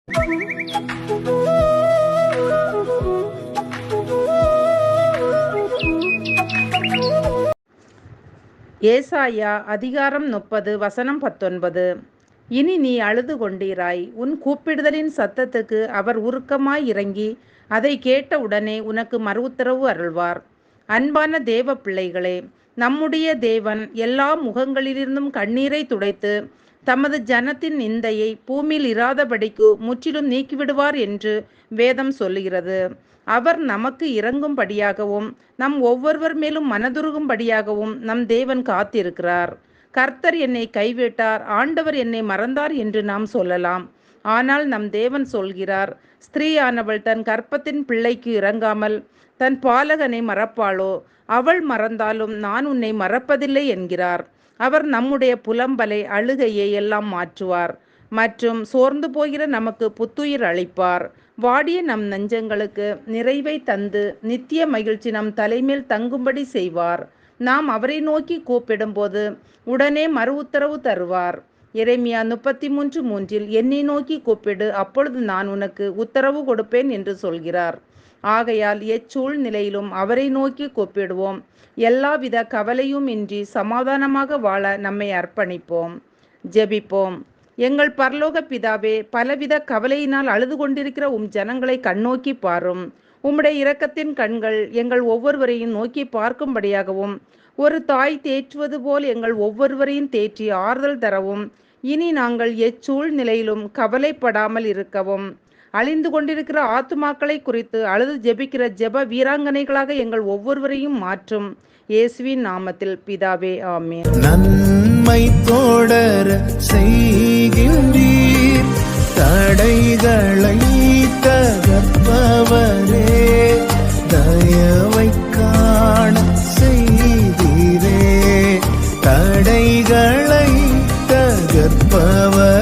ஏசாயா அதிகாரம் 30 வசனம் 19. இனி நீ அழுது கொண்டீராய். உன் கூப்பிடுதலின் சத்தத்துக்கு அவர் உருக்கமாய் இறங்கி அதை கேட்ட உடனே உனக்கு மறு உத்தரவு அருள்வார். அன்பான தேவ பிள்ளைகளே, நம்முடைய தேவன் எல்லா முகங்களிலிருந்தும் கண்ணீரை துடைத்து தமது ஜனத்தின் நிந்தையை பூமியில் இராதபடிக்கு முற்றிலும் நீக்கிவிடுவார் என்று வேதம் சொல்லுகிறது. அவர் நமக்கு இறங்கும்படியாகவும் நம் ஒவ்வொருவர் மேலும் மனதுருகும்படியாகவும் நம் தேவன் காத்திருக்கிறார். கர்த்தர் என்னை கைவிட்டார், ஆண்டவர் என்னை மறந்தார் என்று நாம் சொல்லலாம். ஆனால் நம் தேவன் சொல்கிறார், ஸ்திரீயானவள் தன் கர்ப்பத்தின் பிள்ளைக்கு இறங்காமல் தன் பாலகனை மறப்பாளோ? அவள் மறந்தாலும் நான் உன்னை மறப்பதில்லை என்கிறார். அவர் நம்முடைய புலம்பலை அழுகையை எல்லாம் மாற்றுவார் மற்றும் சோர்ந்து போகிற நமக்கு புத்துயிர் அளிப்பார். வாடிய நம் நெஞ்சங்களுக்கு நிறைவை தந்து நித்திய மகிழ்ச்சி நம் தலைமேல் தங்கும்படி செய்வார். நாம் அவரை நோக்கி கூப்பிடும்போது உடனே மறு உத்தரவு தருவார். எரேமியா 33:3 என்னை நோக்கி கூப்பிடு, அப்பொழுது நான் உனக்கு உத்தரவு கொடுப்பேன் என்று சொல்கிறார். ஆகையால் எச்சூழ்நிலையிலும் அவரை நோக்கி கூப்பிடுவோம். எல்லாவித கவலையும் இன்றி சமாதானமாக வாழ நம்மை அர்ப்பணிப்போம். ஜெபிப்போம். எங்கள் பரலோக பிதாவே, பலவித கவலையினால் அழுது கொண்டிருக்கிற உம் ஜனங்களை கண்ணோக்கி பாரும். உம்முடைய இரக்கத்தின் கண்கள் எங்கள் ஒவ்வொருவரையும் நோக்கி பார்க்கும்படியாகவும் ஒரு தாய் தேற்றுவது போல் எங்கள் ஒவ்வொருவரையும் தேற்றி ஆறுதல் தரவும், இனி நாங்கள் எச்சூழ்நிலையிலும் கவலைப்படாமல் இருக்கவும், அழிந்து கொண்டிருக்கிற ஆத்துமாக்களை குறித்து அழுது ஜெபிக்கிற ஜெப வீராங்கனைகளாக எங்கள் ஒவ்வொருவரையும் மாற்றும். இயேசுவின் நாமத்தில் பிதாவே, ஆமென். நன்மை தொடர செய்கின்றீர், தடைகளை தகர்ப்பவரே, தயவை காண செய்தீரே, தடைகளை தகர்ப்பவர்